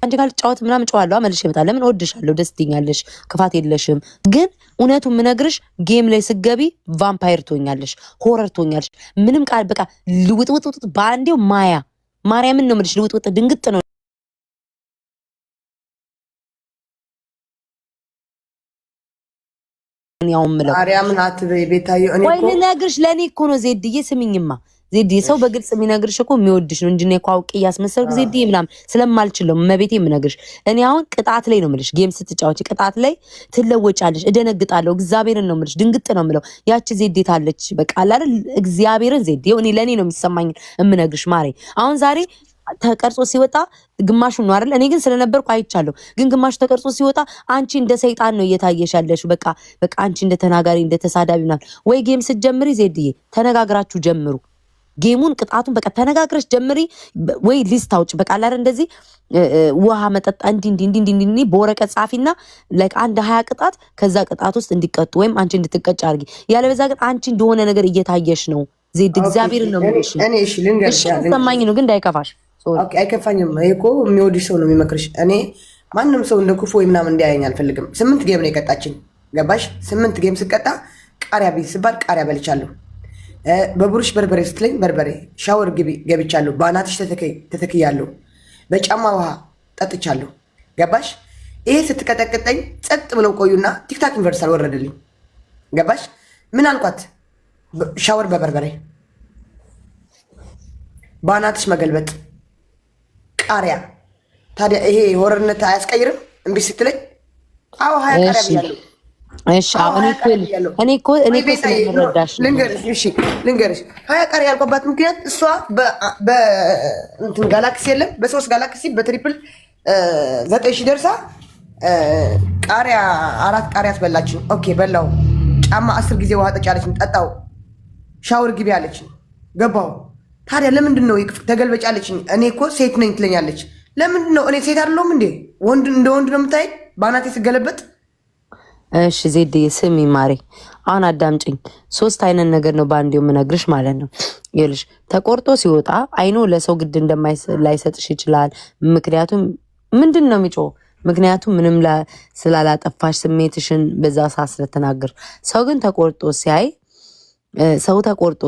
አንቺ ጋር ጫወት ምናምን ጫዋለሁ አመልሽ ይመጣል ለምን ወድሻለሁ ደስ ትኛለሽ ክፋት የለሽም ግን እውነቱን ምነግርሽ ጌም ላይ ስገቢ ቫምፓየር ትሆኛለሽ ሆረር ትሆኛለሽ ምንም ቃል በቃ ልውጥውጥ ባንዴው ማርያምን ነው የምልሽ ልውጥውጥ ድንግጥ ነው ያው ምለው ማርያምን አትበይ ቤታዬ እኔ ወይ ልነግርሽ ለኔ እኮ ነው ዜድዬ ስሚኝማ ዜድዬ ሰው በግልጽ የሚነግርሽ እኮ የሚወድሽ ነው እንጂ ነው ቋውቂ ያስመሰልኩ ዜድዬ ምናምን ስለማልችለው መቤቴ የምነግርሽ እኔ አሁን ቅጣት ላይ ነው የምልሽ ጌም ስትጫወቺ ቅጣት ላይ ትለወጫለሽ እደነግጣለሁ እግዚአብሔርን ነው የምልሽ ድንግጥ ነው የምለው ያቺ ዜዴ ታለች በቃ አይደል እግዚአብሔርን ዜዴ እኔ ለኔ ነው የሚሰማኝ የምነግርሽ ማሬ አሁን ዛሬ ተቀርጾ ሲወጣ ግማሹ ነው አይደል እኔ ግን ስለነበርኩ አይቻለሁ ግን ግማሹ ተቀርጾ ሲወጣ አንቺ እንደ ሰይጣን ነው እየታየሽ ያለሽ በቃ አንቺ እንደ ተናጋሪ እንደ ተሳዳቢ ምናምን ወይ ጌም ስትጀምሪ ዜድዬ ተነጋግራችሁ ጀምሩ ጌሙን ቅጣቱን በቃ ተነጋግረሽ ጀምሪ ወይ ሊስት አውጭ በቃ አላረ እንደዚህ ውሃ መጠጣ እንዲ በወረቀት ጻፊና ላይክ አንድ 20 ቅጣት ከዛ ቅጣት ውስጥ እንዲቀጡ ወይም አንቺ እንድትቀጭ አድርጊ ያለበዛ ግን አንቺ እንደሆነ ነገር እየታየሽ ነው ዜድ እግዚአብሔር ነው ምንሽ እኔ እሺ ልንገርሽ ተሰማኝ ነው ግን እንዳይከፋሽ ኦኬ አይከፋኝም እኮ የሚወድሽ ሰው ነው የሚመክርሽ እኔ ማንንም ሰው እንደ ክፉ ወይ ምናምን እንዲያየኝ አልፈልግም 8 ጌም ነው የቀጣችኝ ገባሽ 8 ጌም ስቀጣ ቃሪያ ቢስባል ቃሪያ በልቻለሁ በብሩሽ በርበሬ ስትለኝ በርበሬ ሻወር ገብቻለሁ ባናትሽ ተተክያለሁ በጫማ ውሃ ጠጥቻለሁ ገባሽ ይሄ ስትቀጠቅጠኝ ጸጥ ብለው ቆዩና ቲክታክ ዩኒቨርሳል ወረደልኝ ገባሽ ምን አልኳት ሻወር በበርበሬ ባናትሽ መገልበጥ ቃሪያ ታዲያ ይሄ ወረርነት አያስቀይርም እንዴ ስትለኝ አዎ 20 ቃሪያ ብያለሁ እሺ እኔ እኮ ስለምረዳሽ ልንገርሽ 20 ቃሪያ ያልኳባት ምክንያት እሷ እንትን ጋላክሲ የለም በ3 ጋላክሲ በትሪፕል 9000 ደርሳ ቃሪያ 4 ቃሪያ አስበላችኝ ኦኬ በላው ጫማ 10 ጊዜ ውሃ ጠጪ አለችኝ ጠጣው ሻወር ግቢ አለችኝ ገባው ታዲያ ለምንድን ነው ተገልበጭ አለችኝ እኔ እኮ ሴት ነኝ ትለኛለች ለምንድን ነው እኔ ሴት አይደለሁም እንዴ ወንድ እንደ ወንድ ነው የምታይ ባናቴ ስገለበጥ እሺ ዜድ ስሚ ማሬ አሁን አዳምጪኝ 3 አይነት ነገር ነው ባንዴው የምነግርሽ ማለት ነው ይልሽ ተቆርጦ ሲወጣ አይኖ ለሰው ግድ እንደማይሰጥሽ ይችላል ምክንያቱም ምንድነው የሚጮህ ምክንያቱም ምንም ስላላጠፋሽ ስሜትሽን በዛ ሰዓት ስለተናገር ሰው ግን ተቆርጦ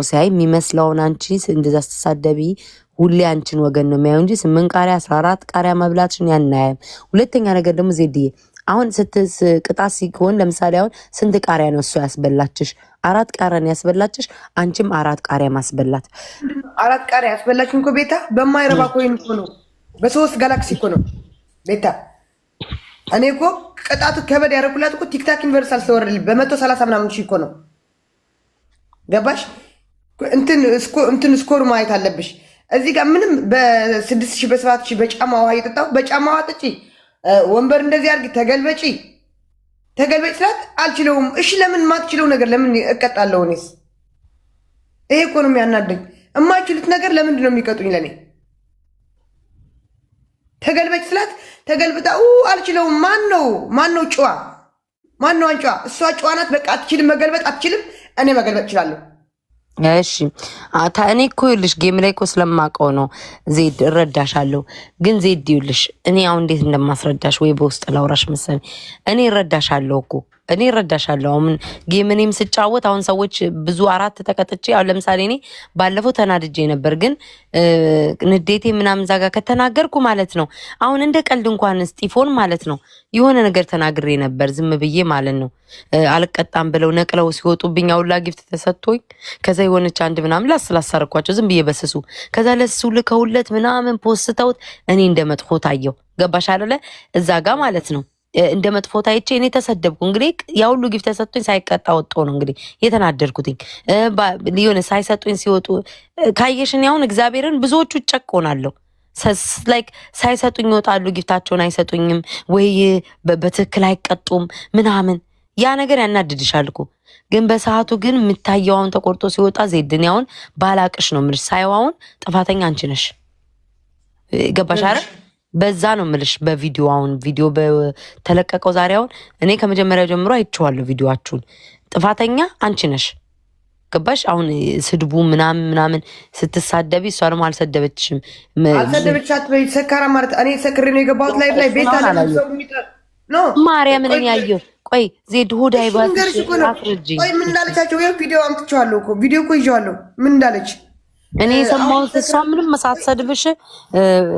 ሲያይ የሚመስለውን አንቺ እንደዛ ስትሳደቢ ሁሌ አንቺን ወገን ነው የሚያየው እንጂ 8 ቃሪያ 14 ቃሪያ መብላትሽን ያናያም ሁለተኛ ነገር ደግሞ ዜድዬ አሁን ቅጣት ሲሆን ለምሳሌ አሁን ስንት ቃሪያ ነው እሱ ያስበላችሽ 4 ቃሪያ ነው ያስበላችሽ አንቺም 4 ቃሪያ ማስበላት 4 ቃሪያ ያስበላችኝ እኮ ቤታ በማይረባ ኮይን እኮ ነው በ3 ጋላክሲ እኮ ነው ቤታ እኔ እኮ ቅጣቱ ከበድ ያደረኩላት እኮ ቲክታክ ዩኒቨርሳል ስለወረደልኝ በ130 ምናምን ሺህ እኮ ነው ገባሽ እንትን ስኮር ማየት አለብሽ እዚህ ጋር ምንም በ6000 በ7000 በጫማ ውሃ እየጠጣሁ በጫማ ውሃ ጠጪ ወንበር እንደዚህ አድርጊ ተገልበጪ ስላት አልችለውም እሺ ለምን ማትችለው ነገር ለምን እቀጣለሁ እኔስ ይሄ እኮ ነው የሚያናደኝ እማይችሉት ነገር ለምንድን ነው የሚቀጡኝ ለኔ ተገልበጭ ስላት ተገልብጣ አልችለውም ማን ነው ጨዋ ማን ነው አንጫ እሷ ጨዋ ናት በቃ አትችልም መገልበጥ አትችልም እኔ መገልበጥ እችላለሁ እሺ እኔ እኮ ይልሽ ጌም ላይ እኮ ስለማውቀው ነው ዜድ እረዳሻለሁ ግን ዜድ ይልሽ እኔ አሁን እንዴት እንደማስረዳሽ ወይ በውስጥ ላውራሽ መሰለኝ እኔ እረዳሻለሁ አሁን ጌም እኔም ስጫወት አሁን ሰዎች ብዙ 4 ተቀጥቼ አሁን ለምሳሌ እኔ ባለፈው ተናድጄ ነበር ግን ንዴቴ ምናምን ዛጋ ከተናገርኩ ማለት ነው አሁን እንደ ቀልድ እንኳን ስቲፎን ማለት ነው የሆነ ነገር ተናግሬ ነበር ዝም ብዬ ማለት ነው አልቀጣም ብለው ነቅለው ሲወጡብኝ አውላ ጊፍት ተሰጥቶኝ ከዛ የሆነች አንድ ምናምን ላስላሳርኳቸው ዝም ብዬ በስሱ ከዛ ለሱ ልከውለት ምናምን ፖስተውት እኔ እንደመጥፎ ታየው ገባሽ አይደለ እዛ ጋር ማለት ነው እንደ መጥፎ ታይቼ እኔ ተሰደብኩ እንግዲህ ያ ሁሉ ጊፍት ተሰጥቶኝ ሳይቀጣ ወጥቶ ነው እንግዲህ የተናደርኩትኝ ሊሆነ ሳይሰጡኝ ሲወጡ ካየሽን ያውን እግዚአብሔርን ብዙዎቹ ጨቆናለሁ ላይክ ሳይሰጡኝ ይወጣሉ ጊፍታቸውን አይሰጡኝም ወይ በትክክል አይቀጡም ምናምን ያ ነገር ያናድድሻል እኮ ግን በሰዓቱ ግን የምታየውን ተቆርጦ ሲወጣ ዜድኛውን ባላቅሽ ነው ምልሽ ሳይዋውን ጥፋተኛ አንቺ ነሽ ገባሽ አይደል በዛ ነው ምልሽ በቪዲዮ አሁን ቪዲዮ በተለቀቀው ዛሬ አሁን እኔ ከመጀመሪያው ጀምሮ አይቼዋለሁ ቪዲዮአችሁን ጥፋተኛ አንቺ ነሽ ገባሽ? አሁን ስድቡ ምናምን ስትሳደቢ እሷ ደግሞ አልሰደበችሽም። አልሰደበቻት ወይ ሰካራ ማለት እኔ ሰክሬ ነው የገባሁት ላይ ቤታ ለሰው የሚጠር ነው ማርያምን እኔ ያየሁ። ቆይ ዜድ ሁዳ ይባልሽ አፍርጂ። ቆይ ምን እንዳለቻቸው ወይ ቪዲዮ አምጥቼዋለሁ እኮ ቪዲዮ እኮ ይዤዋለሁ። ምን እንዳለች እኔ የሰማሁት እሷ ምንም ሳትሰድብሽ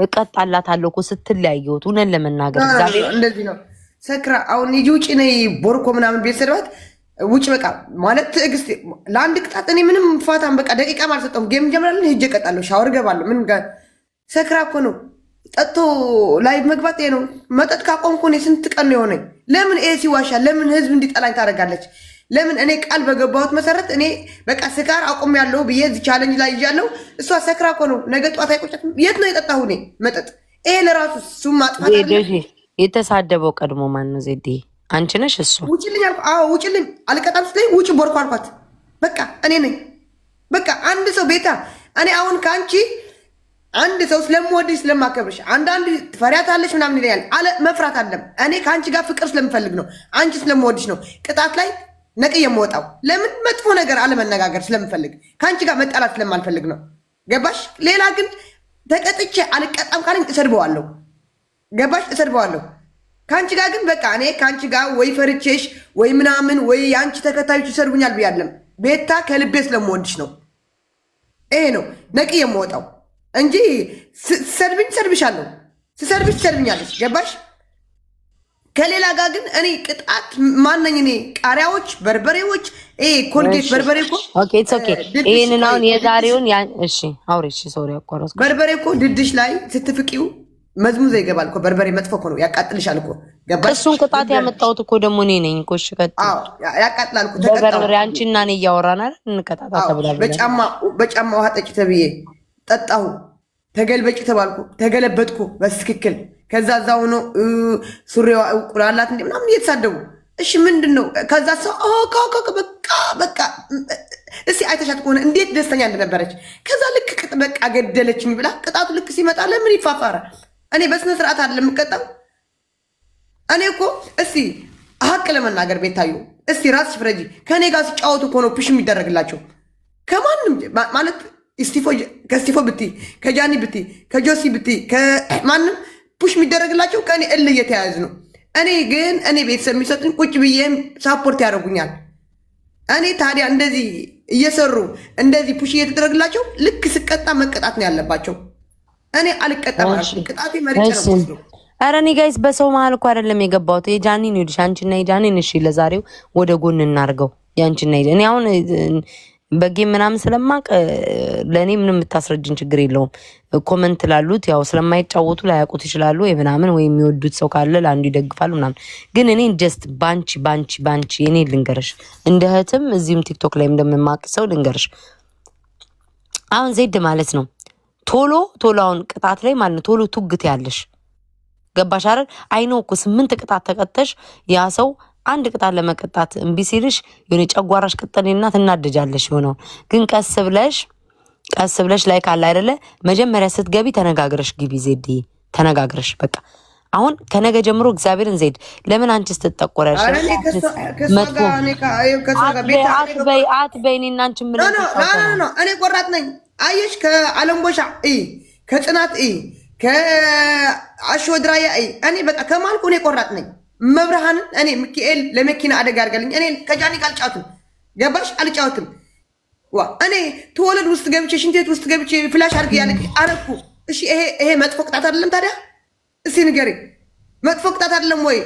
እቀጣላታለሁ እኮ ስትል ያየሁት። እውነት ለመናገር እግዚአብሔር እንደዚህ ነው ሰክራ። አሁን ሂጂ ውጪ ነይ ቦርኮ ምናምን ቤት ሰድባት ውጭ በቃ ማለት ትዕግስት ለአንድ ቅጣት እኔ ምንም ፋታም በቃ ደቂቃም አልሰጠውም። ጌም እንጀምራለን፣ ሄጄ እቀጣለሁ፣ ሻወር እገባለሁ። ምን ጋር ሰክራ እኮ ነው ጠጥቶ ላይ መግባት ነው። መጠጥ ካቆምኩ እኔ ስንት ቀን ነው የሆነኝ። ለምን ኤሲ ዋሻል? ለምን ህዝብ እንዲጠላኝ ታደርጋለች? ለምን እኔ ቃል በገባሁት መሰረት እኔ በቃ ስካር አቁም ያለው ብዬ እዚህ ቻለንጅ ላይ ይዣለሁ። እሷ ሰክራ እኮ ነው ነገ ጠዋት አይቆጨትም። የት ነው የጠጣሁ እኔ መጠጥ? ይሄ ለራሱ እሱም ማጥፋት የተሳደበው ቀድሞ ማን ነው? ዜዴ አንቺ ነሽ? እሱ ውጭልኝ አልኩ። አዎ ውጭልኝ፣ አልቀጣም ስትለኝ ውጭ ቦርኮ አልኳት። በቃ እኔ ነኝ በቃ አንድ ሰው ቤታ እኔ አሁን ከአንቺ አንድ ሰው ስለምወድሽ ስለማከብርሽ አንዳንድ ፈሪያታለሽ ምናምን ይለኛል። አለ መፍራት አለም እኔ ከአንቺ ጋር ፍቅር ስለምፈልግ ነው። አንቺ ስለምወድሽ ነው ቅጣት ላይ ነቅ የምወጣው። ለምን መጥፎ ነገር አለመነጋገር ስለምፈልግ ከአንቺ ጋር መጣላት ስለማልፈልግ ነው። ገባሽ? ሌላ ግን ተቀጥቼ አልቀጣም ካለኝ እሰድበዋለሁ። ገባሽ? እሰድበዋለሁ። ከአንቺ ጋር ግን በቃ እኔ ከአንቺ ጋር ወይ ፈርቼሽ ወይ ምናምን ወይ የአንቺ ተከታዮች ይሰድቡኛል ብያለም። ቤታ ከልቤ ስለምወድሽ ነው። ይሄ ነው ነቅ የምወጣው እንጂ ሰድብኝ ሰድብሻለሁ፣ ስሰድብሽ ትሰድብኛለች። ገባሽ? ከሌላ ጋር ግን እኔ ቅጣት ማነኝ? እኔ ቃሪያዎች፣ በርበሬዎች፣ ኮልጌት በርበሬ እኮ ኦኬ ኢትስ ኦኬ። ይሄንን አሁን የዛሬውን እሺ አውሪ። እሺ ሶሪ አቋረጥኩ። በርበሬ እኮ ድድሽ ላይ ስትፍቂው መዝሙዛ ይገባል እኮ። በርበሬ መጥፎ እኮ ነው፣ ያቃጥልሻል እኮ። ገባሽ? እሱን ቅጣት ያመጣሁት እኮ ደግሞ እኔ ነኝ እኮ። እሺ ቀጥ ያቃጥላል እኮ። ተቀጣው በርበሬ አንቺና እኔ እያወራን አይደል? እንቀጣጣ ተብሏል። በጫማ ውሃ ጠጪ ተብዬ ጠጣሁ። ተገልበጭ ተባልኩ፣ ተገለበጥኩ በትክክል። ከዛ እዛው ነው ሱሪዋ ቁራላት እንደ ምናምን እየተሳደቡ። እሺ ምንድን ነው? ከዛ ሰው በቃ እስኪ አይተሻት ከሆነ እንዴት ደስተኛ እንደነበረች። ከዛ ልክ በቃ ገደለችኝ ብላ ቅጣቱ ልክ ሲመጣ ለምን ይፋፋራል? እኔ በስነ ስርዓት አይደለም የምቀጣው። እኔ እኮ እስቲ ሀቅ ለመናገር ቤታዩ እስቲ ራስሽ ፍረጂ። ከእኔ ጋር ሲጫወቱ እኮ ነው ፕሽ የሚደረግላቸው ከማንም ማለት ከስቲፎ ብቲ ከጃኒ ብቲ ከጆሲ ብቲ ከማንም ፑሽ የሚደረግላቸው ከእኔ እል እየተያያዝ ነው። እኔ ግን እኔ ቤተሰብ የሚሰጡኝ ቁጭ ብዬም ሳፖርት ያደርጉኛል። እኔ ታዲያ እንደዚህ እየሰሩ እንደዚህ ፑሽ እየተደረግላቸው ልክ ስቀጣ መቀጣት ነው ያለባቸው። እኔ አልቀጣም። ቅጣቴ መርጬ ነው። ኧረ እኔ ጋይስ በሰው መሀል እኮ አይደለም የገባሁት። የጃኒን ይኸውልሽ፣ አንቺና የጃኒን እሺ፣ ለዛሬው ወደ ጎን እናርገው። ያንቺና እኔ አሁን በጌም ምናምን ስለማቅ ለእኔ ምንም የምታስረጅን ችግር የለውም። ኮመንት ላሉት ያው ስለማይጫወቱ ላያውቁት ይችላሉ ወይ ምናምን፣ ወይ የሚወዱት ሰው ካለ ለአንዱ ይደግፋሉ ምናምን። ግን እኔ ጀስት ባንቺ እኔ ልንገርሽ፣ እንደ እህትም እዚህም ቲክቶክ ላይ እንደምማቅ ሰው ልንገርሽ። አሁን ዜድ ማለት ነው ቶሎ አሁን ቅጣት ላይ ማለት ነው ቶሎ ቱግት ያለሽ ገባሽ አይደል? አይነው እኮ 8 ቅጣት ተቀጠሽ ያ ሰው አንድ ቅጣት ለመቀጣት እምቢ ሲልሽ የሆነ ጨጓራሽ ቅጠልና ትናደጃለሽ። የሆነው ግን ቀስ ብለሽ ላይ ካለ አይደለ መጀመሪያ ስትገቢ ተነጋግረሽ ግቢ። ዜድ ተነጋግረሽ በቃ አሁን ከነገ ጀምሮ እግዚአብሔርን ዜድ ለምን አንቺስ ትጠቆረሽ? አትበይ እኔና አንቺ ምን እኔ ቆራጥ ነኝ። አየሽ ከአለምቦሻ ከጽናት ከአሾ ድራያ እኔ በቃ ከማልኩ እኔ ቆራጥ ነኝ። መብርሃንን እኔ ሚካኤል ለመኪና አደጋ አድርጋልኝ። እኔ ከጃኒ ጋር አልጫወትም። ገባሽ? አልጫወትም። እኔ ተወለድ ውስጥ ገብቼ ሽንቴት ውስጥ ገብቼ ፍላሽ አድርግ ያለ አረኩ። እሺ ይሄ መጥፎ ቅጣት አይደለም ታዲያ? እስኪ ንገሪ፣ መጥፎ ቅጣት አይደለም ወይ?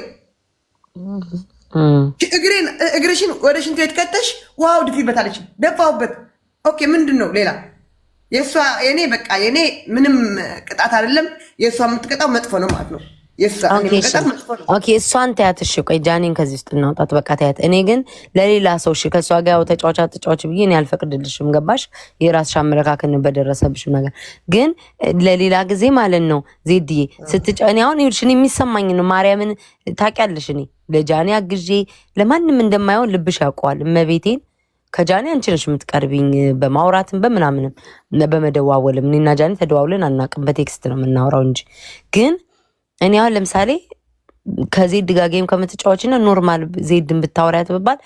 እግርሽን ወደ ሽንት ቤት ከተሽ ውሃው ድፊበት አለች፣ ደፋሁበት። ኦኬ ምንድን ነው ሌላ? የኔ በቃ የኔ ምንም ቅጣት አይደለም። የእሷ የምትቀጣው መጥፎ ነው ማለት ነው። ኦኬ እሷን ተያት። እሺ ቆይ ጃኒን ከዚህ ውስጥ እናውጣት፣ በቃ ተያት። እኔ ግን ለሌላ ሰው እሺ ከእሷ ጋር ተጫዋች ብዬ እኔ አልፈቅድልሽም። ገባሽ? የራስሽ አመለካከት በደረሰብሽ ነገር ግን ለሌላ ጊዜ ማለት ነው ዜድዬ እኔ አሁን ይኸውልሽ እኔ የሚሰማኝ ነው ማርያምን ታውቂያለሽ። እኔ ለጃኒ አግዤ ለማንም እንደማይሆን ልብሽ ያውቀዋል። እመቤቴን ከጃኒ አንቺ ነሽ የምትቀርቢኝ በማውራትም በምናምንም በመደዋወልም። እኔና ጃኒ ተደዋውለን አናውቅም፣ በቴክስት ነው የምናወራው እንጂ ግን እኔ አሁን ለምሳሌ ከዜድ ጋር ጌም ከምትጫወችና ኖርማል ዜድን ብታወሪያት ብባል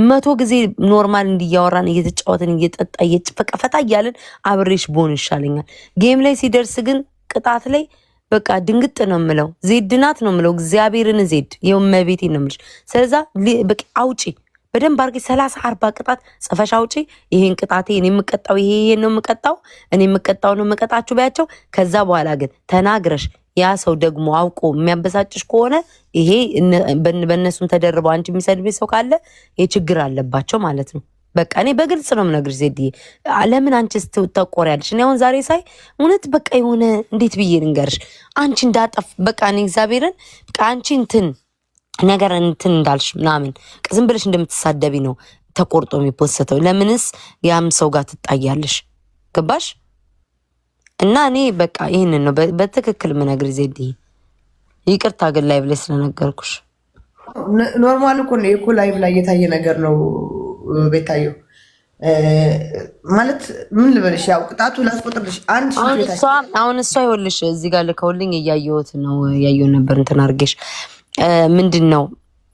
100 ጊዜ ኖርማል እንዲያወራን እየተጫወትን እየጠጣ እየጭፈቀ ፈታ እያልን አብሬሽ ቦን ይሻለኛል። ጌም ላይ ሲደርስ ግን ቅጣት ላይ በቃ ድንግጥ ነው የምለው። ዜድ ናት ነው የምለው። እግዚአብሔርን ዜድ የመቤቴ ነው የምልሽ። ስለዛ በቃ አውጪ በደንብ አርጊ 30-40 ቅጣት ጽፈሽ አውጪ። ይሄን ቅጣቴ እኔ የምቀጣው ይሄ ነው የምቀጣው እኔ የምቀጣው ነው የምቀጣችሁ በያቸው። ከዛ በኋላ ግን ተናግረሽ ያ ሰው ደግሞ አውቆ የሚያበሳጭሽ ከሆነ ይሄ በእነሱም ተደርበው አንቺ የሚሰድብ ሰው ካለ የችግር አለባቸው ማለት ነው። በቃ እኔ በግልጽ ነው የምነግርሽ ዜድዬ። ለምን አንቺ ስትቆሪያለሽ? እኔ አሁን ዛሬ ሳይ እውነት በቃ የሆነ እንዴት ብዬ ልንገርሽ አንቺ እንዳጠፍ በቃ እኔ እግዚአብሔርን በቃ አንቺ እንትን ነገር እንትን እንዳልሽ ምናምን ዝም ብለሽ እንደምትሳደቢ ነው ተቆርጦ የሚፖስተው። ለምንስ ያም ሰው ጋር ትጣያለሽ? ገባሽ? እና እኔ በቃ ይህንን ነው በትክክል ምነግር ዜድዬ። ይቅርታ ግን ላይቭ ላይ ስለነገርኩሽ። ኖርማል እኮ ነው እኮ ላይቭ ላይ የታየ ነገር ነው ቤታየው። ማለት ምን ልበልሽ፣ ያው ቅጣቱ ላስቆጥርልሽ። አሁን እሷ ይኸውልሽ እዚህ ጋር ልከውልኝ እያየሁት ነው እያየሁ ነበር እንትን አድርጌሽ ምንድን ነው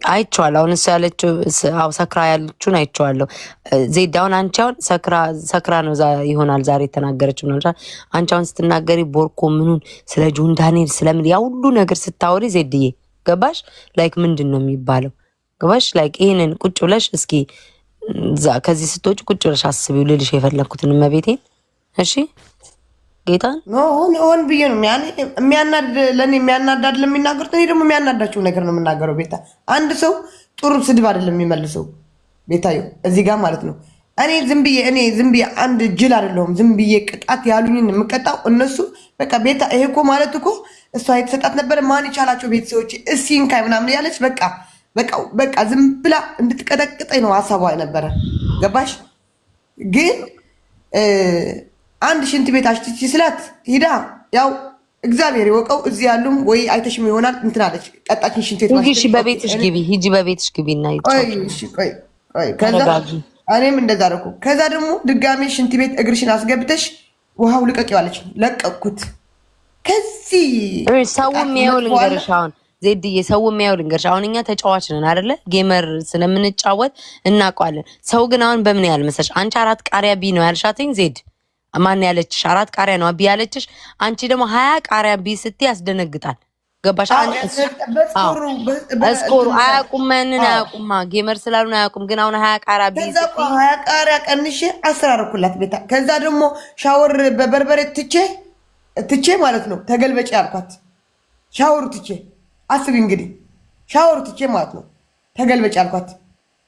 አይቼዋለሁ። አሁን እሱ ያለችው አው ሰክራ ያለችውን አይቼዋለሁ። ዜድ አሁን አንቺ አሁን ሰክራ ነው ይሆናል ዛሬ የተናገረችው ነው። አንቺ አሁን ስትናገሪ ቦርኮ ምኑን ስለ ጆን ዳንኤል ስለምን ያ ሁሉ ነገር ስታወሪ ዜድዬ ገባሽ? ላይክ ምንድን ነው የሚባለው ገባሽ? ላይክ ይሄንን ቁጭ ብለሽ እስኪ ከዚህ ስትወጪ ቁጭ ብለሽ አስቢው ልልሽ የፈለኩትን መቤቴን። እሺ ጌታን ሆን ብዬ ነው የሚያናድ ለእኔ የሚያናድ አይደለም የሚናገሩት። እኔ ደግሞ የሚያናዳቸው ነገር ነው የምናገረው። ቤታ አንድ ሰው ጥሩ ስድብ አይደለም የሚመልሰው ቤታዮ እዚህ ጋር ማለት ነው። እኔ ዝም ብዬ አንድ ጅል አይደለሁም። ዝም ብዬ ቅጣት ያሉኝን የምቀጣው እነሱ በቃ ቤታ ይሄ እኮ ማለት እኮ እሷ የተሰጣት ነበረ ማን ይቻላቸው ቤተሰቦች እስኪንካይ ምናምን ያለች በቃ ዝም ብላ እንድትቀጠቅጠኝ ነው ሀሳቧ ነበረ። ገባሽ? ግን አንድ ሽንት ቤት አሽትቺ ስላት ሂዳ ያው እግዚአብሔር ይወቀው እዚህ ያሉም ወይ አይተሽም ይሆናል እንትን አለች። ቀጣችን ሽንት ቤት ሂጂ በቤትሽ ግቢ ሂጂ በቤትሽ ግቢ እና ቆይ ከዛ እኔም እንደዛ አደረኩ። ከዛ ደግሞ ድጋሜ ሽንት ቤት እግርሽን አስገብተሽ ውሃው ልቀቂው አለች። ለቀቅኩት። ከዚህ ሰው የሚያው ልንገርሽ አሁን ዜድዬ ሰው የሚያው ልንገርሽ አሁን እኛ ተጫዋች ነን አይደለ? ጌመር ስለምንጫወት እናውቀዋለን። ሰው ግን አሁን በምን ያህል መሰለሽ አንቺ 4 ቃሪያ ቢ ነው ያልሻትኝ ዜድ ማን ያለችሽ 4 ቃሪያ ነው ቢ ያለችሽ። አንቺ ደግሞ 20 ቃሪያ ቢ ስትይ ያስደነግጣል። ገባሽ? እስኮሩ አያውቁም ማንን አያውቁም ጌመር ስላሉን አያውቁም። ግን አሁን 20 ቃሪያ ቢ ስትይ 20 ቃሪያ ቀንሼ 10 አደረኩላት ቤታ። ከዛ ደግሞ ሻወር በበርበሬ ትቼ ማለት ነው ተገልበጪ ያልኳት። ሻወር ትቼ አስቢ እንግዲህ ሻወር ትቼ ማለት ነው ተገልበጪ ያልኳት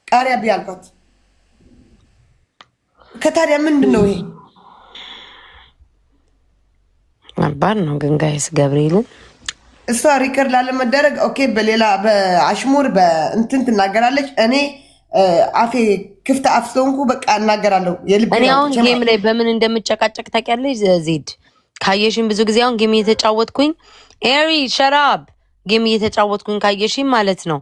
ቃሪያ ቢ ያልኳት። ከታዲያ ምንድን ነው ይሄ? አባር ነው ግን ጋይስ ገብርኤልን እሷ ሪከርድ ላለመደረግ ኦኬ፣ በሌላ በአሽሙር በእንትን ትናገራለች። እኔ አፌ ክፍት አፍ ስለሆንኩ በቃ እናገራለሁ። እኔ አሁን ጌም ላይ በምን እንደምጨቃጨቅ ታውቂያለሽ ዜድ? ካየሽኝ ብዙ ጊዜ አሁን ጌም እየተጫወትኩኝ ኤሪ ሸራብ ጌም እየተጫወትኩኝ ካየሽኝ ማለት ነው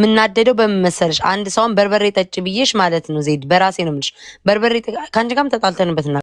ምናደደው በምን መሰለሽ? አንድ ሰውን በርበሬ ጠጭ ብዬሽ ማለት ነው ዜድ፣ በራሴ ነው የምልሽ። በርበሬ ከአንቺ ጋርም ተጣልተንበትና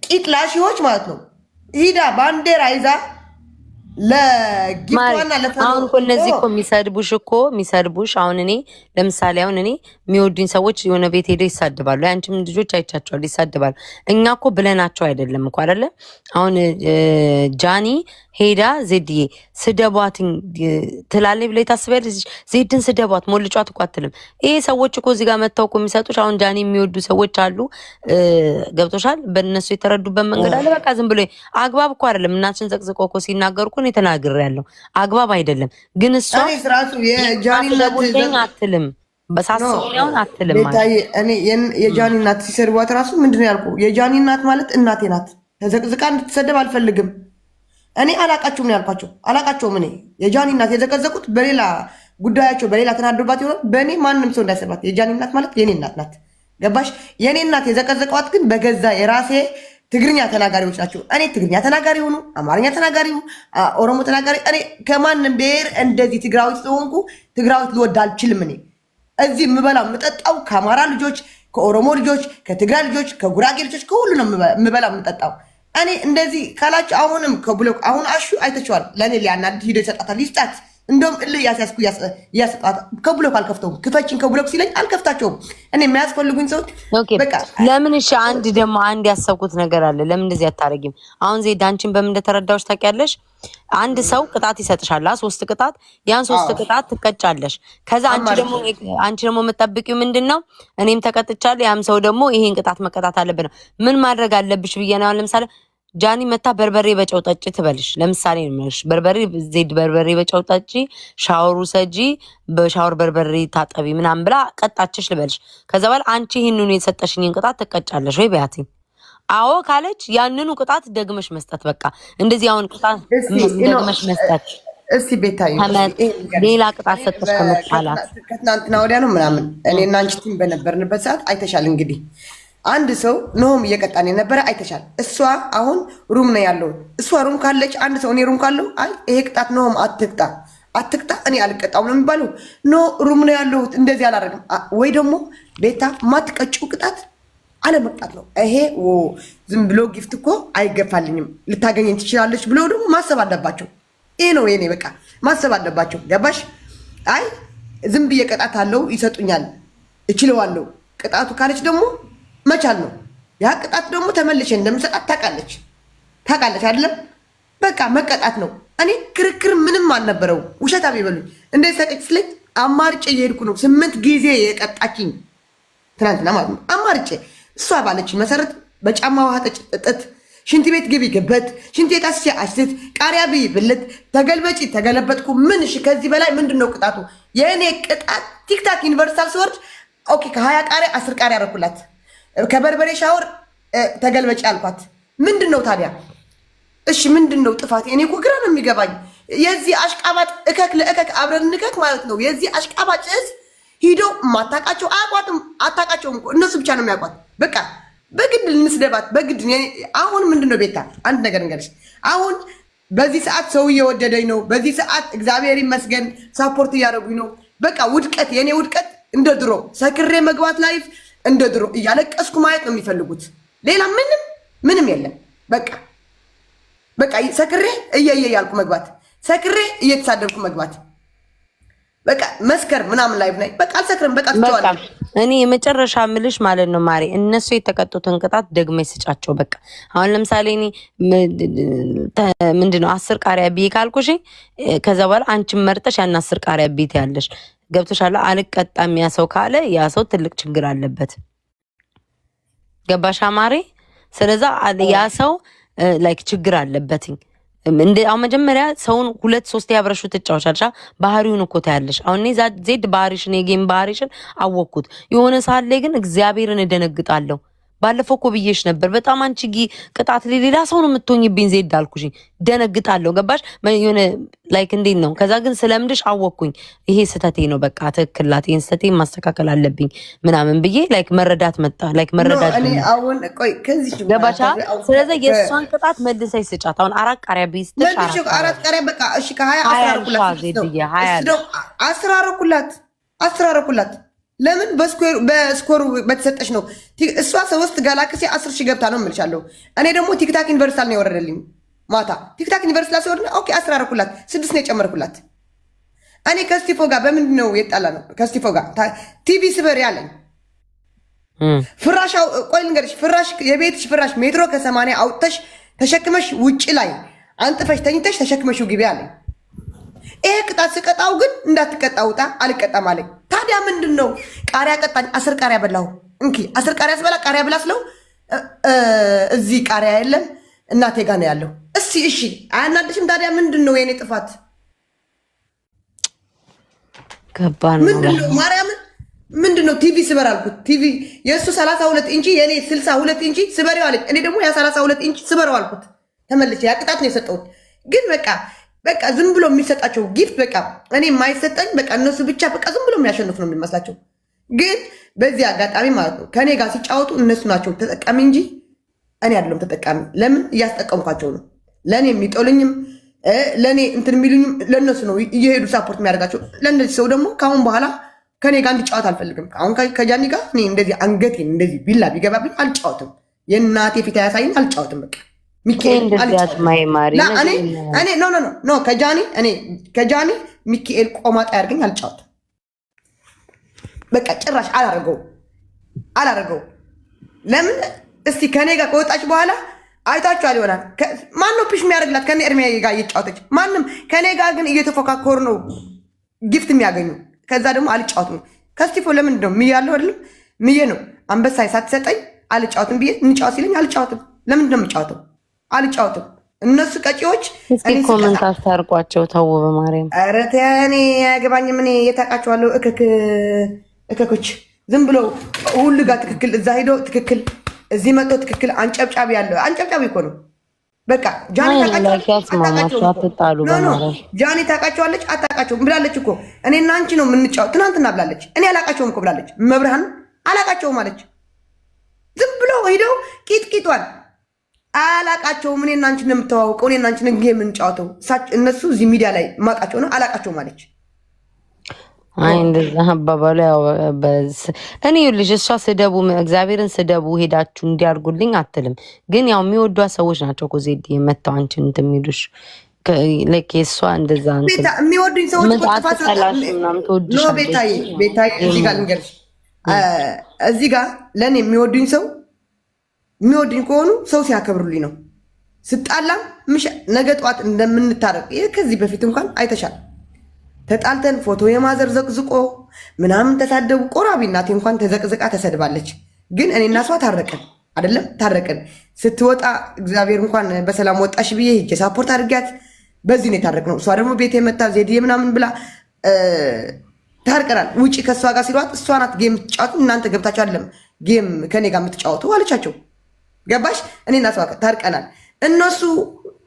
ቂጥ ላሺዎች ማለት ነው ሂዳ ባንዴራ ይዛ ለጊፍቷና አሁን እኮ እነዚህ እኮ የሚሰድቡሽ አሁን እኔ ለምሳሌ አሁን እኔ የሚወዱኝ ሰዎች የሆነ ቤት ሄደው ይሳድባሉ። አንቺም ልጆች አይቻቸዋል ይሳድባሉ። እኛ እኮ ብለናቸው አይደለም እኮ አይደለ? አሁን ጃኒ ሄዳ ዜድዬ ስደቧት ትላለች ብለሽ ታስቢያለሽ? ዜድን ስደቧት ሞልጯት እኮ አትልም። ይሄ ሰዎች እኮ እዚህ ጋር መጥተው እኮ የሚሰጡሽ አሁን ጃኒ የሚወዱ ሰዎች አሉ። ገብቶሻል? በእነሱ የተረዱበት መንገድ አለ። በቃ ዝም ብሎ አግባብ እኮ አይደለም። እናችን ዘቅዝቆ እኮ ሲናገሩ እኮ ነው ተናግሬያለሁ። አግባብ አይደለም። ግን እሷ ራሱ የጃኒ አትልም በሳስኛውን አትልም ማለት እኔ የጃኒ እናት ሲሰድቧት ራሱ ምንድነው ያልኩ? የጃኒ እናት ማለት እናቴ ናት። ተዘቅዝቃ እንድትሰደብ አልፈልግም። እኔ አላቃቸውም ነው ያልኳቸው። አላቃቸውም። እኔ የጃኒ እናት የዘቀዘቁት በሌላ ጉዳያቸው በሌላ ተናዶባት ይሆናል። በእኔ ማንም ሰው እንዳይሰድባት። የጃኒ እናት ማለት የኔ እናት ናት። ገባሽ? የኔ እናት የዘቀዘቀዋት ግን በገዛ የራሴ ትግርኛ ተናጋሪዎች ናቸው። እኔ ትግርኛ ተናጋሪ ሆኑ አማርኛ ተናጋሪ ኦሮሞ ተናጋሪ እኔ ከማንም ብሔር እንደዚህ ትግራዊት ስለሆንኩ ትግራዊት ልወድ አልችልም። እኔ እዚህ የምበላው የምጠጣው ከአማራ ልጆች፣ ከኦሮሞ ልጆች፣ ከትግራይ ልጆች፣ ከጉራጌ ልጆች ከሁሉ ነው የምበላው የምጠጣው። እኔ እንደዚህ ካላችሁ አሁንም ከብሎክ አሁን አሹ አይተችዋል። ለእኔ ሊያናድድ ሂዶ ይሰጣታል። ይስጣት። እንደውም እልህ እያስያዝኩ እያሰጣት ከብሎክ አልከፍተውም። ክፈችን ከብሎክ ሲለኝ አልከፍታቸውም። እኔ የሚያስፈልጉኝ ሰዎች በቃ ለምን እሺ። አንድ ያሰብኩት ነገር አለ። ለምን እንደዚህ አታረጊም? አሁን ዜድ አንቺን በምን እንደተረዳሁሽ ታውቂያለሽ? አንድ ሰው ቅጣት ይሰጥሻል፣ 3 ቅጣት። ያን 3 ቅጣት ትቀጫለሽ። ከዛ አንቺ ደግሞ የምትጠብቂው ምንድነው? እኔም ተቀጥቻለሁ፣ ያም ሰው ደግሞ ይሄን ቅጣት መቀጣት አለብን ነው። ምን ማድረግ አለብሽ ብዬ ነው። ለምሳሌ ጃኒ መታ በርበሬ በጨው ጠጪ ትበልሽ። ለምሳሌ ነው ዜድ በርበሬ በጨው ጠጪ፣ ሻወሩ ሰጂ፣ በሻወር በርበሬ ታጠቢ ምናምን ብላ ቀጣችሽ ልበልሽ። ከዛ በኋላ አንቺ ይሄንን የሰጠሽኝን ቅጣት ትቀጫለሽ ወይ በያትኝ። አዎ ካለች ያንኑ ቅጣት ደግመሽ መስጠት። በቃ እንደዚህ አሁን ቅጣት ደግመሽ መስጠት። እስቲ ቤታዬ ሌላ ቅጣት ሰጥተሽ ከመጣላት ከትናንትና ወዲያ ነው ምናምን እኔና አንቺ ቲም በነበርንበት ሰዓት አይተሻል። እንግዲህ አንድ ሰው ኖም እየቀጣን የነበረ አይተሻል። እሷ አሁን ሩም ነው ያለው። እሷ ሩም ካለች አንድ ሰው እኔ ሩም ካለው አይ ይሄ ቅጣት ኖም አትቅጣ እኔ አልቀጣም ነው የሚባለው። ኖ ሩም ነው ያለው እንደዚህ አላደርግም። ወይ ደግሞ ቤታ ማትቀጭው ቅጣት አለመቅጣት ነው። ይሄ ዝም ብሎ ጊፍት እኮ አይገፋልኝም ልታገኘኝ ትችላለች ብሎ ደግሞ ማሰብ አለባቸው። ይሄ ነው የኔ በቃ ማሰብ አለባቸው። ገባሽ? አይ ዝም ብዬ ቅጣት አለው ይሰጡኛል እችለዋለሁ ቅጣቱ ካለች ደግሞ መቻል ነው። ያ ቅጣት ደግሞ ተመልሼ እንደምሰጣት ታውቃለች አይደለም? በቃ መቀጣት ነው። እኔ ክርክር ምንም አልነበረው። ውሸታም ይበሉኝ እንደዚህ ሰቀች ስለኝ አማርጬ እየሄድኩ ነው። 8 ጊዜ የቀጣችኝ ትናንትና ማለት ነው። አማርጬ እሷ ባለችኝ መሰረት በጫማ ውሃ ጠጭ፣ ሽንት ቤት ግቢ ግበት፣ ሽንት ቤት አስቼ አሽት፣ ቃሪያ ብይ ብልት፣ ተገልበጪ ተገለበጥኩ። ምን እሺ ከዚህ በላይ ምንድን ነው ቅጣቱ? የእኔ ቅጣት ቲክታክ ዩኒቨርሳል ስወርድ ኦኬ ከ20 ቃሪያ 10 ቃሪያ አደረኩላት። ከበርበሬ ሻወር ተገልበጪ አልኳት። ምንድን ነው ታዲያ? እሺ ምንድን ነው ጥፋት? እኔ እኮ ግራ ነው የሚገባኝ። የዚህ አሽቃባጭ እከክ ለእከክ አብረን እንከክ ማለት ነው። የዚህ አሽቃባጭ ህዝብ ሂዶ ማታቃቸው አያቋትም። አታቃቸውም እኮ እነሱ ብቻ ነው የሚያውቋት። በቃ በግድ ልንስደባት በግድ። አሁን ምንድን ነው ቤታ አንድ ነገር እንገርሽ። አሁን በዚህ ሰዓት ሰው እየወደደኝ ነው። በዚህ ሰዓት እግዚአብሔር ይመስገን ሳፖርት እያደረጉኝ ነው። በቃ ውድቀት የኔ ውድቀት እንደ ድሮ ሰክሬ መግባት ላይፍ እንደ ድሮ እያለቀስኩ ማየት ነው የሚፈልጉት። ሌላ ምንም የለም። በቃ ሰክሬ እየየ ያልኩ መግባት፣ ሰክሬ እየተሳደብኩ መግባት፣ በቃ መስከር ምናምን ላይፍ ላይ በቃ አልሰክርም። በቃ ትተዋለህ። እኔ የመጨረሻ ምልሽ ማለት ነው ማሪ፣ እነሱ የተቀጡትን ቅጣት ደግመሽ ስጫቸው። በቃ አሁን ለምሳሌ እኔ ምንድነው 10 ቃሪያ ብዬ ካልኩሽ ከዛ በኋላ አንቺን መርጠሽ ያን 10 ቃሪያ ብዬ ያለሽ ገብቶሻል። አልቀጣም ያ ሰው ካለ ያ ሰው ትልቅ ችግር አለበት። ገባሽ ማሪ? ስለዛ ያ ሰው ላይክ ችግር አለበትኝ። አሁን መጀመሪያ ሰውን 2-3 ያብረሹ ትጫወቻለሽ። ባህሪውን እኮ ታያለሽ። አሁን እኔ ዜድ ባህሪሽን የጌም ባህሪሽን አወቅኩት። የሆነ ሰዓት ላይ ግን እግዚአብሔርን እደነግጣለሁ። ባለፈው እኮ ብዬሽ ነበር። በጣም አንቺ ቅጣት ሌላ ሰው ነው የምትሆኝብኝ ዜድ አልኩሽ። ደነግጣለሁ። ገባሽ? የሆነ ላይክ እንዴት ነው። ከዛ ግን ስለምድሽ አወቅኩኝ። ይሄ ስህተቴ ነው። በቃ ትክክላት። ይሄን ስህተቴ ማስተካከል አለብኝ ምናምን ብዬ ላይክ መረዳት መጣ። ላይክ መረዳት ገባሻ? ስለዚህ የእሷን ቅጣት መልሰሽ ስጫት። አሁን 4 ቃሪያ ቢስትሽ 4 ቃሪያ በቃ እሺ ከ20 አስራረኩላት። ለምን በስኮሩ በተሰጠሽ ነው። እሷ 3 ጋላክሲ 10 ሺህ ገብታ ነው የምልሻለሁ። እኔ ደግሞ ቲክታክ ዩኒቨርሳል ነው የወረደልኝ። ማታ ቲክታክ ዩኒቨርሲቲ ላይ ሲወርድ ኦኬ 10 አደረኩላት 6 ነው የጨመርኩላት። እኔ ከስቲፎ ጋር በምንድን ነው የጣላ ነው? ከስቲፎ ጋር ቲቪ ስበር ያለኝ ፍራሽ ቆይ ልንገርሽ፣ ፍራሽ የቤትሽ ፍራሽ ሜትሮ ከ80 አውጥተሽ ተሸክመሽ ውጭ ላይ አንጥፈሽ ተኝተሽ ተሸክመሽው ግቢ አለኝ። ይሄ ቅጣት ስቀጣው ግን እንዳትቀጣውጣ አልቀጣም አለኝ። ታዲያ ምንድን ነው ቃሪያ ቀጣኝ፣ 10 ቃሪያ በላሁ። እንኪ 10 ቃሪያ ስበላ ቃሪያ ብላ ስለው እዚህ ቃሪያ የለም እናቴ ጋር ነው ያለው። እስቲ እሺ አያናድሽም? ታዲያ ምንድን ነው የኔ ጥፋት? ከባድ ነው ማርያምን። ምንድን ነው ቲቪ ስበር አልኩት። ቲቪ የእሱ 32 ኢንቺ የኔ 62 ኢንቺ ስበሬው አለኝ። እኔ ደግሞ ያ 32 ኢንቺ ስበሬው አልኩት። ተመልሼ ያ ቅጣት ነው የሰጠሁት። ግን በቃ ዝም ብሎ የሚሰጣቸው ጊፍት በቃ እኔ የማይሰጠኝ በቃ እነሱ ብቻ በቃ ዝም ብሎ የሚያሸንፉ ነው የሚመስላቸው። ግን በዚህ አጋጣሚ ማለት ነው ከኔ ጋር ሲጫወቱ እነሱ ናቸው ተጠቃሚ እንጂ እኔ አይደለም ተጠቃሚ። ለምን እያስጠቀምኳቸው ነው። ለእኔ የሚጠሉኝም ለእኔ እንትን የሚሉኝም ለእነሱ ነው እየሄዱ ሳፖርት የሚያደርጋቸው። ለእነዚህ ሰው ደግሞ ከአሁን በኋላ ከኔ ጋር እንዲጫወት አልፈልግም። አሁን ከጃኒ ጋር እኔ እንደዚህ አንገቴን እንደዚህ ቢላ ቢገባብኝ አልጫወትም። የእናቴ ፊት ያሳይኝ አልጫወትም። በቃ ሚካኤል ኖ ከጃኒ ሚካኤል ቆማጣ ያርገኝ አልጫወትም። በቃ ጭራሽ አላረገው። ለምን እስቲ ከኔ ጋር ከወጣች በኋላ አይታችኋል ይሆናል። ማነው ፒሽ የሚያደርግላት ከኔ እድሜ ጋር እየጫወተች? ማንም። ከኔ ጋር ግን እየተፎካከሩ ነው ጊፍት የሚያገኙ። ከዛ ደግሞ አልጫወትም። ከስቲፎ ለምንድን ነው ምያለው አይደለም ምዬ ነው አንበሳይ ሳትሰጠኝ አልጫወትም ብዬ እንጫወት ሲለኝ አልጫወትም። ለምንድን ነው የምጫወተው? አልጫወትም። እነሱ ቀጪዎች እስቲ ኮሜንት አስታርቋቸው ተው በማርያም። ኧረ ተይ እኔ አያገባኝም። እኔ የታውቃቸዋለሁ እከኮች ዝም ብሎ ሁሉ ጋር ትክክል፣ እዛ ሄዶ ትክክል፣ እዚህ መጥቶ ትክክል። አንጨብጫቢ ያለው አንጨብጫቢ እኮ ነው። በቃ ጃኒ ታውቃቸዋለች አታውቃቸውም ብላለች እኮ። እኔና አንቺ ነው የምንጫወት ትናንትና ብላለች። እኔ አላውቃቸውም እኮ ብላለች። መብርሃን አላውቃቸውም አለች። ዝም ብሎ ሄደው ቂጥቂጧል አላውቃቸውም። እኔና አንቺ ነው የምተዋወቀው፣ እኔና አንቺ ነው የምንጫወተው። እነሱ እዚህ ሚዲያ ላይ ማውቃቸው ነው አላውቃቸውም አለች። አይ እንደዛ አባባሉ ያው እኔ ልጅ እሷ ስደቡ እግዚአብሔርን ስደቡ ሄዳችሁ እንዲያርጉልኝ አትልም። ግን ያው የሚወዷ ሰዎች ናቸው እኮ ዜድ የመታው አንቺን እንትን የሚሉሽ ላይክ የእሷ እንደዛ እንትን የሚወዱኝ ሰዎች ቤታዬ እዚህ ጋር ልንገርሽ፣ እዚህ ጋር ለእኔ የሚወዱኝ ከሆኑ ሰው ሲያከብሩልኝ ነው። ስጣላም ነገ ጠዋት እንደምንታረቅ ከዚህ በፊት እንኳን አይተሻል። ተጣልተን ፎቶ የማዘር ዘቅዝቆ ምናምን ተሳደቡ። ቆራቢ እናቴ እንኳን ተዘቅዝቃ ተሰድባለች። ግን እኔና እሷ ታረቀን አይደለም ታረቀን። ስትወጣ እግዚአብሔር እንኳን በሰላም ወጣሽ ብዬ ሂጄ ሳፖርት አድርጊያት በዚህ ነው የታረቅነው። እሷ ደግሞ ቤት የመታ ዜድዬ ምናምን ብላ ታርቀናል። ውጪ ከእሷ ጋር ሲሏት እሷ ናት ጌም የምትጫወቱ እናንተ ገብታችሁ አይደለም ጌም ከኔ ጋር የምትጫወቱ አለቻቸው። ገባሽ? እኔና እሷ ታርቀናል። እነሱ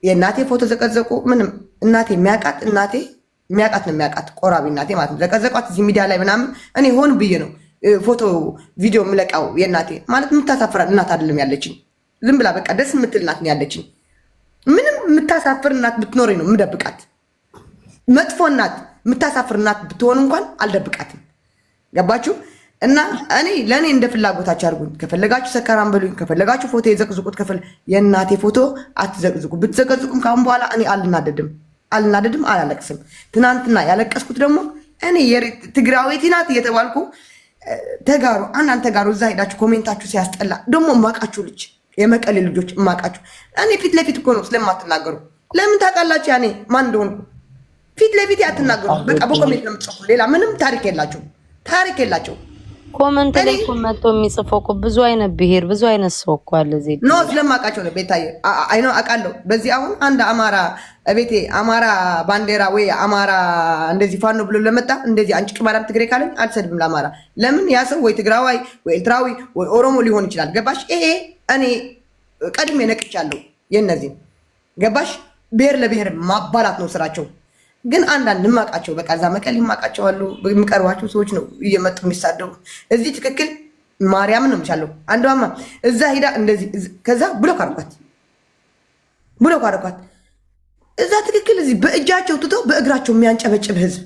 የእናቴ ፎቶ ዘቀዘቁ። ምንም እናቴ የሚያውቃት ነው የሚያውቃት ቆራቢ እናቴ ማለት ነው። ዘቀዘቋት እዚህ ሚዲያ ላይ ምናምን። እኔ ሆን ብዬ ነው ፎቶ ቪዲዮ የምለቃው። የእናቴ ማለት የምታሳፍራት እናት አይደለም ያለችኝ። ዝም ብላ በቃ ደስ የምትል እናት ነው ያለችኝ። ምንም የምታሳፍር እናት ብትኖረኝ ነው የምደብቃት። መጥፎ እናት የምታሳፍር እናት ብትሆን እንኳን አልደብቃትም። ገባችሁ? እና እኔ ለእኔ እንደ ፍላጎታችሁ አድርጉኝ። ከፈለጋችሁ ሰካራም በሉኝ፣ ከፈለጋችሁ ፎቶ የዘቅዝቁት። የእናቴ ፎቶ አትዘቅዝቁ። ብትዘቀዝቁም ካሁን በኋላ እኔ አልናደድም፣ አላለቅስም። ትናንትና ያለቀስኩት ደግሞ እኔ ትግራዊት ናት እየተባልኩ ተጋሩ አንዳንድ ተጋሩ እዛ ሄዳችሁ ኮሜንታችሁ ሲያስጠላ ደግሞ እማቃችሁ ልጅ የመቀሌ ልጆች እማቃችሁ እኔ ፊት ለፊት እኮ ነው ስለማትናገሩ። ለምን ታውቃላችሁ? ያኔ ማን እንደሆንኩ ፊት ለፊት አትናገሩ። በቃ በኮሜንት ነው የምትጽፉ። ሌላ ምንም ታሪክ የላቸው። ኮመንት ላይ ኮመንቶ የሚጽፈው እኮ ብዙ አይነት ብሄር ብዙ አይነት ሰው እኮ አለ። ዜድ ኖ ስለማውቃቸው ነው ቤታዬ። አይ ነው አውቃለሁ። በዚህ አሁን አንድ አማራ ቤቴ አማራ ባንዲራ ወይ አማራ እንደዚህ ፋኖ ብሎ ለመጣ እንደዚህ አንጭ ቅማላም ትግሬ ካለን አልሰድብም ለአማራ። ለምን ያ ሰው ወይ ትግራዋይ ወይ ኤርትራዊ ወይ ኦሮሞ ሊሆን ይችላል። ገባሽ? ይሄ እኔ ቀድሜ ነቅቻለሁ የእነዚህን። ገባሽ? ብሔር ለብሔር ማባላት ነው ስራቸው። ግን አንዳንድ ማቃቸው በቃ እዛ መቀሌ ማቃቸው አሉ። የሚቀርቧቸው ሰዎች ነው እየመጡ የሚሳደቡ። እዚህ ትክክል ማርያምን ነው የምቻለው። አንዷማ እዛ ሂዳ እንደዚህ ከዛ ብሎክ አድርጓት እዛ ትክክል እዚህ በእጃቸው ትተው በእግራቸው የሚያንጨበጭብ ህዝብ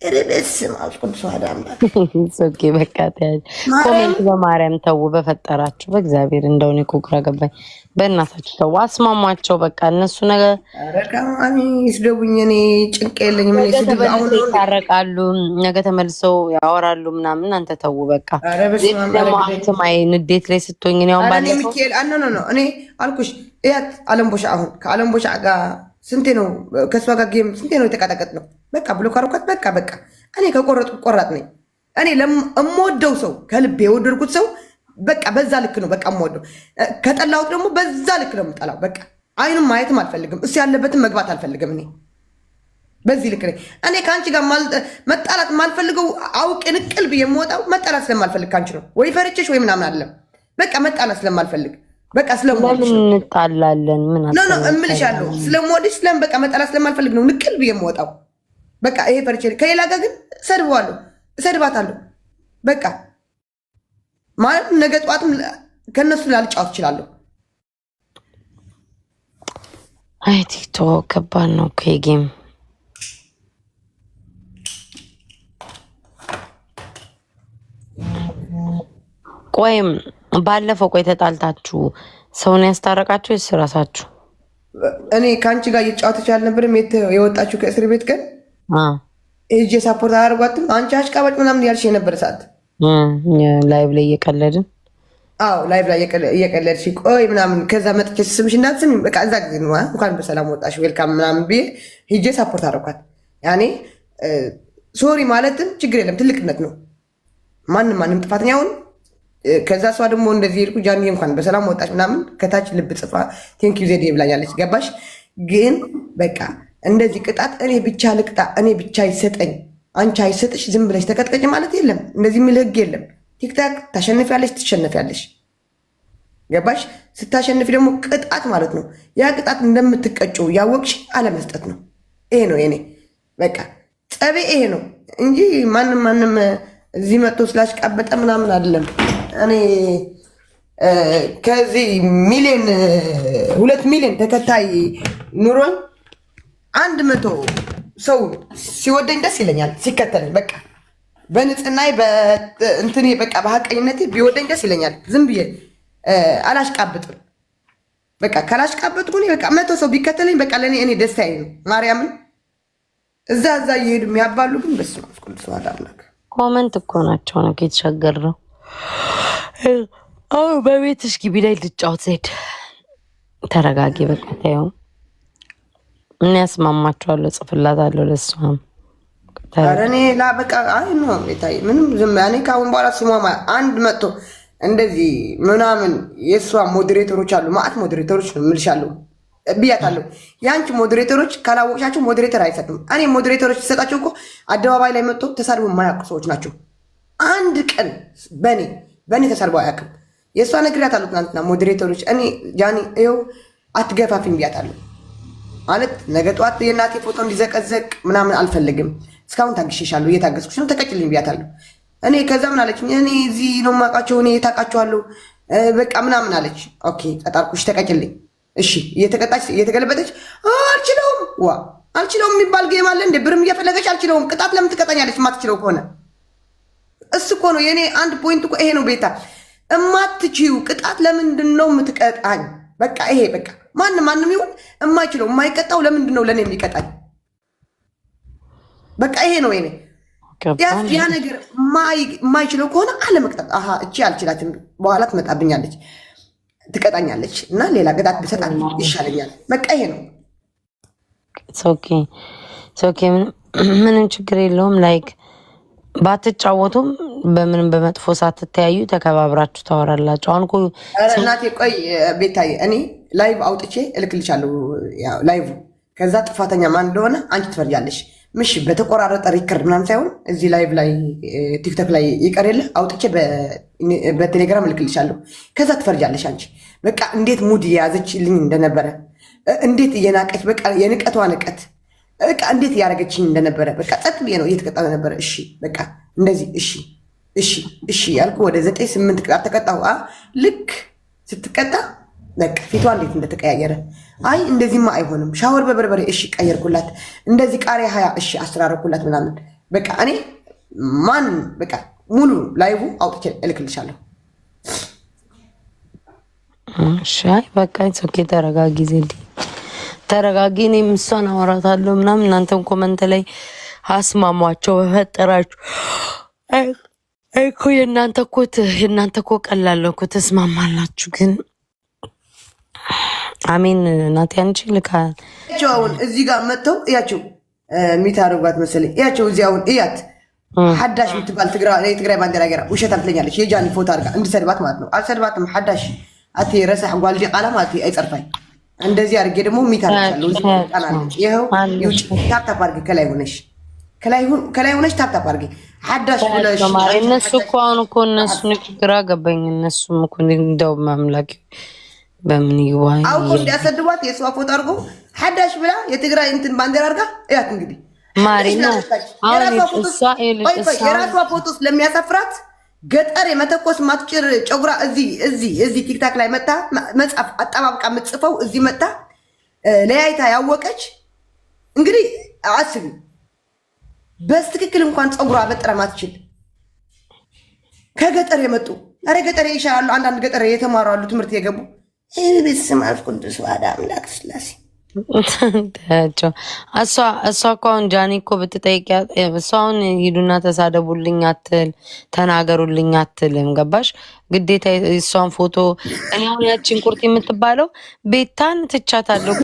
ርብስ ማውስኩን ሰዋዳም ኦኬ በቃ ታያጅ ኮሜንት በማርያም ተው በፈጠራችሁ በእግዚአብሔር እንደው እኔ እኮ ግራ ገባኝ። በእናታችሁ ተው አስማሟቸው። በቃ እነሱ ነገር አረጋማኒ ይስደቡኝ። እኔ ጭንቅ የለኝም። ምን ይስደቡ አሁን ይታረቃሉ፣ ነገ ተመልሰው ያወራሉ ምናምን። አንተ ተው በቃ ደግሞ አትማይ ንዴት ላይ ስትሆኝ ነው ያው ባለ ሚካኤል ነው እኔ አልኩሽ። እያት አለምቦሻ አሁን ከአለምቦሻ ጋር ስንቴ ነው ከሷ ጋር ጌም ስንቴ ነው የተቃጠቀጥ ነው። በቃ ብሎ ካርኳት በቃ እኔ ከቆረጡ ቆራጥ ነኝ። እኔ ለምወደው ሰው ከልቤ የወደድኩት ሰው በቃ በዛ ልክ ነው በቃ የምወደው። ከጠላሁት ደግሞ በዛ ልክ ነው የምጠላው። በቃ አይኑም ማየትም አልፈልግም። እሱ ያለበትን መግባት አልፈልግም። እኔ በዚህ ልክ ነኝ። እኔ ከአንቺ ጋር መጣላት የማልፈልገው አውቄ ንቅል ብዬ የምወጣው መጣላት ስለማልፈልግ ከአንቺ ነው ወይ ፈርቼሽ ወይ ምናምን አለም። በቃ መጣላት ስለማልፈልግ በቃ ስለምወድሽ እንጣላለን። ምን ኖ እምልሻለሁ ስለምወድሽ በቃ መጣላት ስለማልፈልግ ነው ንቅል ብዬ የምወጣው። በቃ ይሄ ፈርቼ ከሌላ ጋር ግን እሰድባታለሁ። በቃ ማለት ነገ ጠዋትም ከነሱ ላልጫወት እችላለሁ። አይ ቲክቶክ ከባድ ነው እኮ ጌም። ቆይም ባለፈው ተጣልታችሁ ሰውን ያስታረቃችሁ ወይስ ራሳችሁ? እኔ ከአንቺ ጋር እየተጫወተች አልነበረም የወጣችሁ ከእስር ቤት ቀን ሄጄ ሳፖርት አያደርጓትም። አንቺ አሽቃባጭ ምናምን ያልሽ የነበረ ሰዓት ላይቭ ላይ እየቀለድን ላይቭ ላይ እየቀለድሽ ቆይ ምናምን ከዛ መጥቼ ስምሽ እንዳትስሚ በቃ እዛ ጊዜ ነው እንኳን በሰላም ወጣሽ ዌልካም ምናምን ብዬ ሄጄ ሳፖርት አደረኳት። ያኔ ሶሪ ማለትም ችግር የለም ትልቅነት ነው። ማንም ጥፋተኛውን ከዛ እሷ ደግሞ እንደዚህ ሄድኩ ጃኒ እንኳን በሰላም ወጣች ምናምን ከታች ልብ ጽፋ ቴንኪዩ ዜድ ብላኛለች። ገባሽ? ግን በቃ እንደዚህ ቅጣት እኔ ብቻ ልቅጣ እኔ ብቻ ይሰጠኝ አንቺ አይሰጥሽ ዝም ብለሽ ተቀጥቀጭ ማለት የለም። እንደዚህ የሚል ህግ የለም። ቲክታክ ታሸንፊያለሽ፣ ትሸነፊያለሽ። ገባሽ? ስታሸንፊ ደግሞ ቅጣት ማለት ነው። ያ ቅጣት እንደምትቀጭው ያወቅሽ አለመስጠት ነው። ይሄ ነው የኔ በቃ ጸቤ ይሄ ነው እንጂ ማንም እዚህ መጥቶ ስላሽቃበጠ ምናምን አይደለም። እኔ ከዚህ 2 ሚሊዮን ተከታይ ኑሮኝ 100 ሰው ሲወደኝ ደስ ይለኛል። ሲከተለኝ በቃ በንጽህናዬ በእንትኔ በቃ በሀቀኝነቴ ቢወደኝ ደስ ይለኛል። ዝም ብዬ አላሽቃብጥም። በቃ ካላሽቃበጥኩ እኔ በቃ 100 ሰው ቢከተለኝ በቃ ለእኔ እኔ ደስታዬ ነው። ማርያምን እዛ እየሄዱ የሚያባሉ ግን በስመ አብ ቅዱስ አምላክ ኮመንት እኮ ናቸው ነው የተቸገር ነው። አዎ በቤትሽ ግቢ ላይ ልጫወት ዜድ ተረጋጊ። በቃ ታየው እኔ ያስማማቸዋለሁ፣ ጽፍላታለሁ ለእሷም። ኧረ እኔ በቃ አይ ነው ቤታይ ምንም ዝም እኔ ከአሁን በኋላ ስሟማ አንድ መጥቶ እንደዚህ ምናምን የእሷ ሞዴሬተሮች አሉ ማአት ሞዴሬተሮች ነው የምልሻለሁ ብያታለሁ። የአንቺ ሞዴሬተሮች ካላወቅሻቸው ሞዴሬተር አይሰጡም። እኔ ሞዴሬተሮች ሲሰጣቸው እኮ አደባባይ ላይ መጥቶ ተሳድቦ የማያውቁ ሰዎች ናቸው። አንድ ቀን በእኔ ተሳድቦ አያውቅም። የእሷ ነግሬያታለሁ ትናንትና ሞዴሬተሮች እኔ ጃኒ ይኸው አትገፋፊኝ ብያታለሁ። ማለት ነገ ጠዋት የእናቴ ፎቶ እንዲዘቀዘቅ ምናምን አልፈልግም። እስካሁን ታግሼሻለሁ፣ እየታገዝኩሽ ነው፣ ተቀጭልኝ ብያታለሁ። እኔ ከዛ ምን አለች? እኔ እዚህ ነው የማውቃቸው እኔ ታውቃቸዋለሁ በቃ ምናምን አለች። ኦኬ ቀጣርኩሽ፣ ተቀጭልኝ። እሺ እየተቀጣች እየተገለበጠች አልችለውም የሚባል ጌም አለ እንደ ብርም እየፈለገች አልችለውም። ቅጣት ለምን ትቀጣኛለች? የማትችለው ከሆነ እሱ እኮ ነው የኔ አንድ ፖይንት እኮ ይሄ ነው። ቤታ እማትችዩ ቅጣት ለምንድን ነው የምትቀጣኝ? በቃ ይሄ በቃ ማንም ይሁን የማይችለው የማይቀጣው ለምንድን ነው ለእኔ የሚቀጣኝ? በቃ ይሄ ነው የኔ ያ ነገር። የማይችለው ከሆነ አለመቅጣት። እቺ አልችላትም፣ በኋላ ትመጣብኛለች ትቀጣኛለች እና ሌላ ቅጣት ብሰጣት ይሻለኛል። በቃ ይሄ ነው። ኦኬ ምንም ችግር የለውም። ላይክ ባትጫወቱም በምንም በመጥፎ ሳትተያዩ ተከባብራችሁ ታወራላችሁ። አሁን እኮ እናቴ ቆይ ቤታዬ እኔ ላይቭ አውጥቼ እልክልሻለሁ ላይቭ። ከዛ ጥፋተኛ ማን እንደሆነ አንቺ ትፈርጃለሽ። ምሽ በተቆራረጠ ሪከርድ ምናምን ሳይሆን እዚህ ላይቭ ላይ ቲክቶክ ላይ ይቀር የለ አውጥቼ በቴሌግራም እልክልሻለሁ። ከዛ ትፈርጃለሽ አንቺ በቃ እንዴት ሙድ የያዘችልኝ እንደነበረ እንዴት እየናቀች በቃ የንቀቷ ንቀት በቃ እንዴት እያደረገችኝ እንደነበረ በቃ ጸጥ ብዬ ነው እየተቀጣ ነበረ። እሺ በቃ እንደዚህ እሺ ያልኩ ወደ 9-8 ቅጣት ተቀጣሁ። ልክ ስትቀጣ በቃ ፊቷ እንዴት እንደተቀያየረ አይ እንደዚህማ አይሆንም። ሻወር በበርበሬ እሺ ቀየርኩላት። እንደዚህ ቃሪያ 20 እሺ 10 አደረኩላት ምናምን በቃ እኔ ማን በቃ ሙሉ ላይቡ አውጥቼ እልክልሻለሁ። ሻይ በቃ ኦኬ፣ ተረጋጊ ዜድ ተረጋጊ። እኔም እሷን አወራታለሁ ምናምን። እናንተም ኮመንት ላይ አስማሟቸው በፈጠራችሁ። እኮ የእናንተ እኮ ቀላል እኮ ተስማማላችሁ። ግን አሜን ናት ያንቺ ልካል። አሁን እዚህ ጋር መጥተው እያቸው የሚታረጓት መሰለኝ። እያቸው እዚህ አሁን እያት ሓዳሽ የምትባል የትግራይ ባንዲራ ገራ ውሸታም ትለኛለች። የጃኒ ፎቶ አድርጋ እንድሰድባት ማለት ነው። አልሰድባትም። ሓዳሽ አቴ ረሳሕ ጓልዲ ቃላ ማለት አይፀርፋኝ። እንደዚህ አድርጌ ደግሞ የሚታረቻለሁ። ይኸው ታፕታፕ አድርጌ ከላይ ሆነሽ ታፕታፕ አድርጌ ሓዳሽ ብለሽ እነሱ እኮ አሁን እኮ እነሱ ንግግር አገባኝ። እነሱም እኮ እንደው ማምላክ በምን ይዋይ አውቆ እንዲያሰድቧት የሷ ፎቶ አድርጎ ሓዳሽ ብላ የትግራይ እንትን ባንዲራ አድርጋ እያት እንግዲህ ማሪና የራሷ ፎቶ ስለሚያሳፍራት ገጠር የመተኮስ ማትጭር ጨጉራ እዚህ ቲክታክ ላይ መጣ መጽሐፍ አጠባብቃ የምትጽፈው እዚህ መጣ ለያይታ ያወቀች እንግዲህ አስቢ። በስትክክል እንኳን ጸጉሯ በጥራ ማትችል ከገጠር የመጡ አረ ገጠር ይሻላሉ። አንዳንድ ገጠር የተማሩ አሉ ትምህርት የገቡ ቤተሰብ አልፍ ቅዱስ ዋዳ አምላክ ስላሴ እሷ እኮ አሁን ጃኒ እኮ ብትጠይቂያት እሷ አሁን ሂዱና ተሳደቡልኝ አትል ተናገሩልኝ አትልም። ገባሽ? ግዴታ እሷን ፎቶ እኔ አሁን ያችን ቁርጥ የምትባለው ቤታን ትቻታለሁ።